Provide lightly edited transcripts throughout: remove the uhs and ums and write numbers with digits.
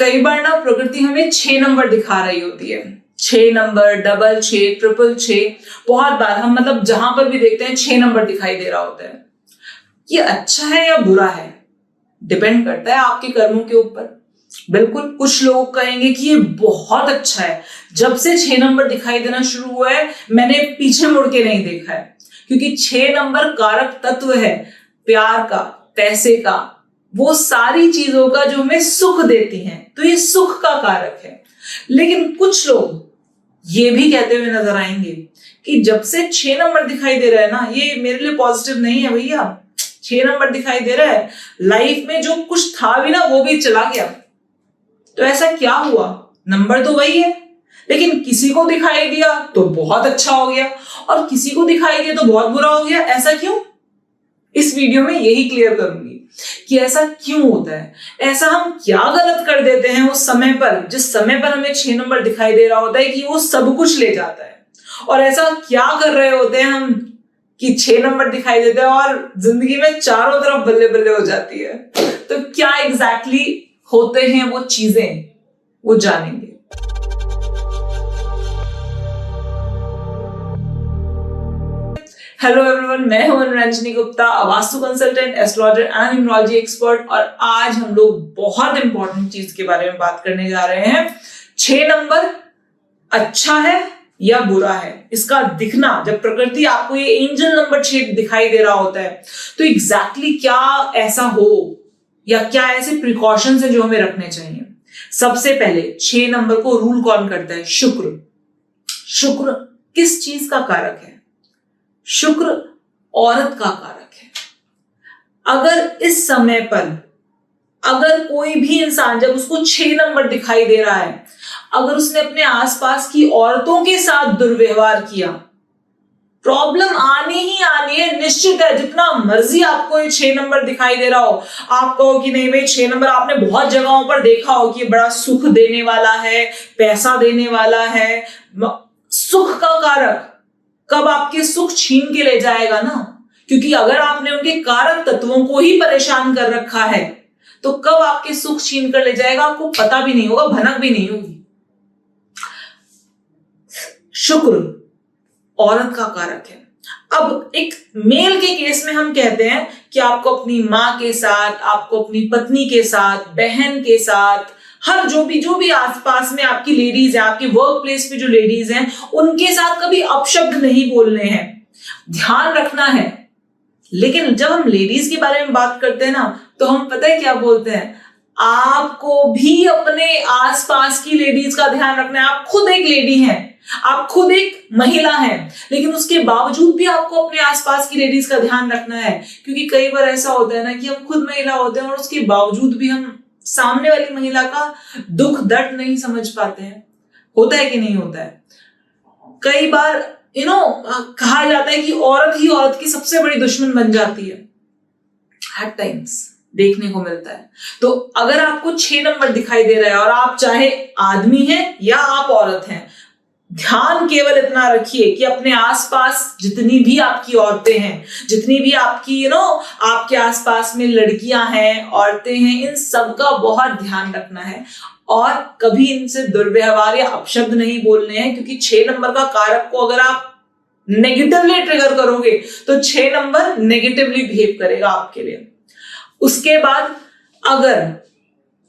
कई बार ना प्रकृति हमें 6 नंबर दिखा रही होती है, 6 नंबर, डबल 6, ट्रिपल 6। बहुत बार हम मतलब जहां पर भी देखते हैं 6 नंबर दिखाई दे रहा होता है। ये अच्छा है या बुरा है, डिपेंड करता है आपके कर्मों के ऊपर। बिल्कुल, कुछ लोग कहेंगे कि ये बहुत अच्छा है, जब से 6 नंबर दिखाई देना शुरू हुआ है मैंने पीछे मुड़ के नहीं देखा है, क्योंकि 6 नंबर कारक तत्व है प्यार का, पैसे का, वो सारी चीजों का जो हमें सुख देती हैं, तो ये सुख का कारक है। लेकिन कुछ लोग ये भी कहते हुए नजर आएंगे कि जब से 6 नंबर दिखाई दे रहा है ना, ये मेरे लिए पॉजिटिव नहीं है भैया। 6 नंबर दिखाई दे रहा है, लाइफ में जो कुछ था भी ना वो भी चला गया। तो ऐसा क्या हुआ, नंबर तो वही है, लेकिन किसी को दिखाई दिया तो बहुत अच्छा हो गया और किसी को दिखाई दिया तो बहुत बुरा हो गया। ऐसा क्यों? इस वीडियो में यही क्लियर करूंगी कि ऐसा क्यों होता है, ऐसा हम क्या गलत कर देते हैं उस समय पर, जिस समय पर हमें 6 नंबर दिखाई दे रहा होता है कि वो सब कुछ ले जाता है। और ऐसा क्या कर रहे होते हैं हम कि 6 नंबर दिखाई देते हैं और जिंदगी में चारों तरफ बल्ले बल्ले हो जाती है। तो क्या एग्जैक्टली होते हैं वो चीजें, वो जानेंगे। हेलो एवरीवन, मैं हूं Ranjani Gupta, vastu consultant, astrologer and numerology expert. और आज हम लोग बहुत इंपॉर्टेंट चीज के बारे में बात करने जा रहे हैं। 6 नंबर अच्छा है या बुरा है, इसका दिखना, जब प्रकृति आपको ये एंजल नंबर 6 दिखाई दे रहा होता है तो एग्जैक्टली क्या ऐसा हो या क्या ऐसे प्रिकॉशंस है जो हमें रखने चाहिए। सबसे पहले 6 नंबर को रूल कौन करता है? शुक्र। शुक्र किस चीज का कारक है? शुक्र औरत का कारक है। अगर इस समय पर अगर कोई भी इंसान, जब उसको 6 नंबर दिखाई दे रहा है, अगर उसने अपने आसपास की औरतों के साथ दुर्व्यवहार किया, प्रॉब्लम आनी ही आनी है, निश्चित है। जितना मर्जी आपको ये 6 नंबर दिखाई दे रहा हो, आप कहो कि नहीं भाई 6 नंबर आपने बहुत जगहों पर देखा हो कि बड़ा सुख देने वाला है, पैसा देने वाला है, सुख का कारक, कब आपके सुख छीन के ले जाएगा ना। क्योंकि अगर आपने उनके कारक तत्वों को ही परेशान कर रखा है तो कब आपके सुख छीन कर ले जाएगा आपको पता भी नहीं होगा, भनक भी नहीं होगी। शुक्र औरत का कारक है। अब एक मेल के केस में हम कहते हैं कि आपको अपनी मां के साथ, आपको अपनी पत्नी के साथ, बहन के साथ, हर जो भी आसपास में आपकी लेडीज है, आपके वर्क प्लेस पे जो लेडीज हैं, उनके साथ कभी अपशब्द नहीं बोलने हैं, ध्यान रखना है। लेकिन जब हम लेडीज के बारे में बात करते हैं ना, तो हम पता है क्या बोलते हैं, आपको भी अपने आसपास की लेडीज का ध्यान रखना है। आप खुद एक लेडी हैं, आप खुद एक महिला हैं, लेकिन उसके बावजूद भी आपको अपने आसपास की लेडीज का ध्यान रखना है। क्योंकि कई बार ऐसा होता है ना कि हम खुद महिला होते हैं और उसके बावजूद भी हम सामने वाली महिला का दुख दर्द नहीं समझ पाते हैं। होता है कि नहीं होता है? कई बार कहा जाता है कि औरत ही औरत की सबसे बड़ी दुश्मन बन जाती है, एट टाइम्स देखने को मिलता है। तो अगर आपको 6 नंबर दिखाई दे रहा है और आप चाहे आदमी हैं या आप औरत हैं, ध्यान केवल इतना रखिए कि अपने आसपास जितनी भी आपकी औरतें हैं, जितनी भी आपकी आपके आसपास में लड़कियां हैं, औरतें हैं, इन सब का बहुत ध्यान रखना है और कभी इनसे दुर्व्यवहार या अपशब्द नहीं बोलने हैं। क्योंकि 6 नंबर का कारक को अगर आप नेगेटिवली ट्रिगर करोगे तो 6 नंबर नेगेटिवली बिहेव करेगा आपके लिए। उसके बाद अगर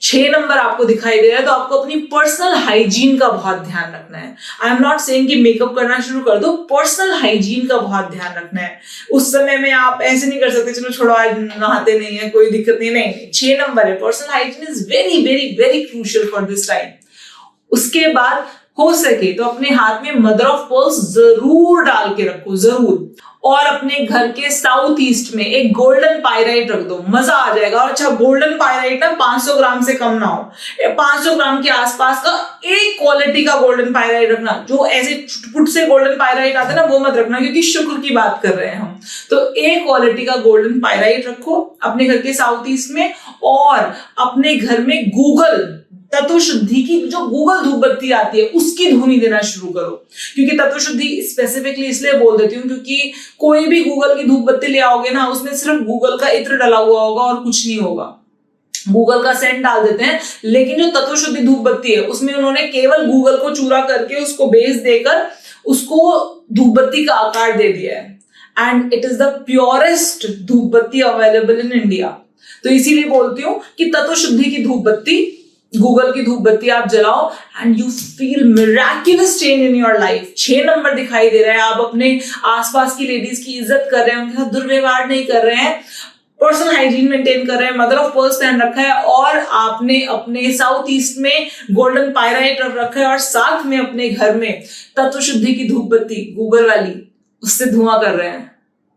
6 नंबर आपको दिखाई दे रहा है तो आपको अपनी पर्सनल हाइजीन का बहुत ध्यान रखना है। आई एम नॉट सेइंग कि मेकअप करना शुरू कर दो, पर्सनल हाइजीन का बहुत ध्यान रखना है। उस समय में आप ऐसे नहीं कर सकते चलो छोड़ो आज नहाते नहीं है, कोई दिक्कत नहीं। 6 नंबर है, personal hygiene is very very very crucial for this time. उसके बाद हो सके तो अपने हाथ में मदर ऑफ पर्ल्स जरूर डाल के रखो, जरूर। और अपने घर के साउथ ईस्ट में एक गोल्डन पायराइट रख दो, मजा आ जाएगा। और अच्छा, गोल्डन पायराइट ना 500 ग्राम से कम ना हो, 500 ग्राम के आसपास का एक क्वालिटी का गोल्डन पायराइट रखना। जो ऐसे फुट से गोल्डन पायराइट आता है ना, वो मत रखना, क्योंकि शुक्र की बात कर रहे हैं हम। तो एक क्वालिटी का गोल्डन पायराइट रखो अपने घर के साउथ ईस्ट में। और अपने घर में गूगल तत्व शुद्धि की जो गूगल धूप बत्ती आती है उसकी धुनी देना शुरू करो। क्योंकि तत्व शुद्धि स्पेसिफिकली इसलिए बोल देती हूँ क्योंकि कोई भी गूगल की धूप बत्ती ले आओगे ना, उसमें सिर्फ गूगल का इत्र डला हुआ होगा और कुछ नहीं होगा। गूगल का सेंट डाल देते हैं, लेकिन जो तत्व शुद्धि धूप बत्ती है उसमें उन्होंने केवल गूगल को चूरा करके उसको बेस देकर उसको धूप बत्ती का आकार दे दिया है। And it is the purest धूप बत्ती अवेलेबल इन इंडिया। तो इसीलिए बोलती हूँ कि तत्व शुद्धि की धूप बत्ती, गूगल की धूप बत्ती आप जलाओ and you feel miraculous change in your life. 6 number दिखाई दे रहा है, आप अपने आसपास की लेडीज की इज्जत कर रहे हैं, उनके साथ दुर्व्यवहार नहीं कर रहे हैं, पर्सनल हाइजीन मेंटेन कर रहे हैं, मदर ऑफ पर्ल्स पहन रखा है, और आपने अपने साउथ ईस्ट में गोल्डन पायराइट रख रखा है, और साथ में अपने घर में तत्व शुद्धि की धूप बत्ती गूगल वाली उससे धुआं कर रहे हैं।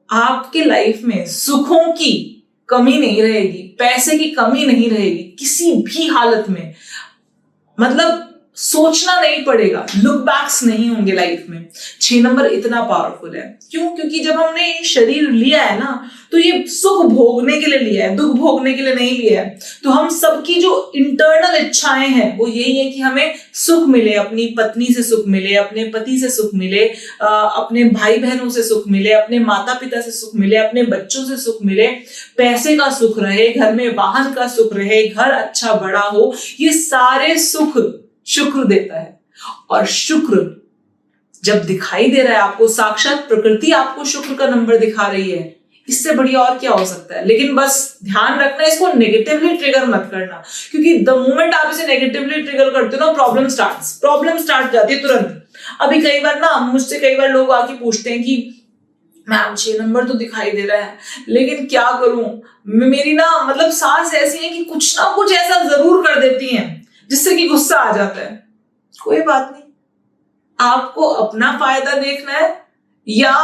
आपके लाइफ में सुखों की कमी नहीं रहेगी, पैसे की कमी नहीं रहेगी किसी भी हालत में। मतलब सोचना नहीं पड़ेगा, लुक बैक्स नहीं होंगे लाइफ में। 6 नंबर इतना पावरफुल है। क्यों? क्योंकि जब हमने ये शरीर लिया है ना, तो ये सुख भोगने के लिए लिया है, दुख भोगने के लिए नहीं लिया है। तो हम सबकी जो इंटरनल इच्छाएं हैं वो यही है कि हमें सुख मिले, अपनी पत्नी से सुख मिले, अपने पति से सुख मिले, अपने भाई बहनों से सुख मिले, अपने माता पिता से सुख मिले, अपने बच्चों से सुख मिले, पैसे का सुख रहे, घर में वाहन का सुख रहे, घर अच्छा बड़ा हो। ये सारे सुख शुक्र देता है। और शुक्र जब दिखाई दे रहा है आपको, साक्षात प्रकृति आपको शुक्र का नंबर दिखा रही है, इससे बढ़िया और क्या हो सकता है। लेकिन बस ध्यान रखना, इसको नेगेटिवली ट्रिगर मत करना, क्योंकि द मोमेंट आप इसे नेगेटिवली ट्रिगर करते हो ना, प्रॉब्लम स्टार्ट जाती है तुरंत। अभी कई बार ना मुझसे कई बार लोग आके पूछते हैं कि मैम 6 नंबर तो दिखाई दे रहा है, लेकिन क्या करूं, मेरी ना मतलब सास ऐसी है कि कुछ ना कुछ ऐसा जरूर कर देती हैं जिससे कि गुस्सा आ जाता है। कोई बात नहीं, आपको अपना फायदा देखना है या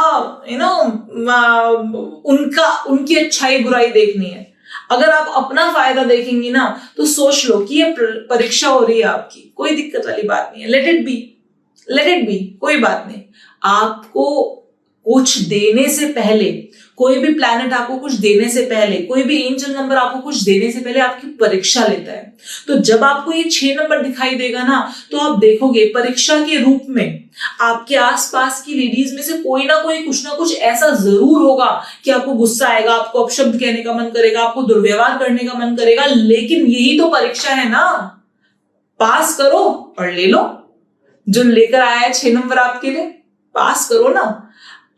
उनकी अच्छाई बुराई देखनी है। अगर आप अपना फायदा देखेंगी ना, तो सोच लो कि ये परीक्षा हो रही है आपकी, कोई दिक्कत वाली बात नहीं है। लेट इट बी, कोई बात नहीं। आपको कुछ देने से पहले, कोई भी प्लैनेट आपको कुछ देने से पहले, कोई भी एंजल नंबर आपको कुछ देने से पहले आपकी परीक्षा लेता है। तो जब आपको ये 6 नंबर दिखाई देगा ना, तो आप देखोगे परीक्षा के रूप में आपके आसपास की लेडीज में से कोई ना कोई कुछ ना कुछ ऐसा जरूर होगा कि आपको गुस्सा आएगा, आपको अपशब्द कहने का मन करेगा, आपको दुर्व्यवहार करने का मन करेगा। लेकिन यही तो परीक्षा है ना, पास करो और ले लो। जो लेकर आया है 6 नंबर आपके लिए, पास करो ना।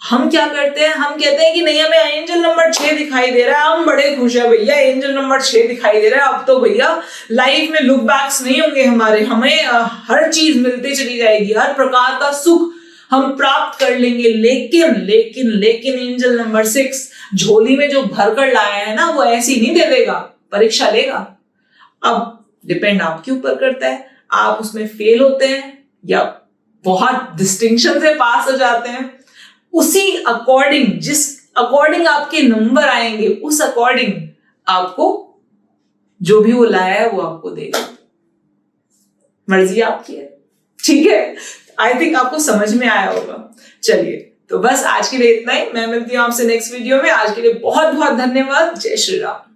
हम क्या करते हैं, हम कहते हैं कि नहीं हमें एंजल नंबर 6 दिखाई दे रहा है, हम बड़े खुश है भैया, एंजल नंबर 6 दिखाई दे रहा है, अब तो भैया लाइफ में लुक बैक्स नहीं होंगे हमारे, हमें हर चीज मिलती चली जाएगी, हर प्रकार का सुख हम प्राप्त कर लेंगे। लेकिन एंजल नंबर 6 झोली में जो भर कर लाया है ना, वो ऐसी नहीं दे देगा, परीक्षा लेगा। अब डिपेंड आपके ऊपर करता है, आप उसमें फेल होते हैं या बहुत डिस्टिंक्शन से पास हो जाते हैं। उसी अकॉर्डिंग, जिस अकॉर्डिंग आपके नंबर आएंगे, उस अकॉर्डिंग आपको जो भी वो लाया है वो आपको देगा। मर्जी आपकी है, ठीक है। आई थिंक आपको समझ में आया होगा। चलिए, तो बस आज के लिए इतना ही। मैं मिलती हूं आपसे नेक्स्ट वीडियो में। आज के लिए बहुत बहुत धन्यवाद। जय श्री राम।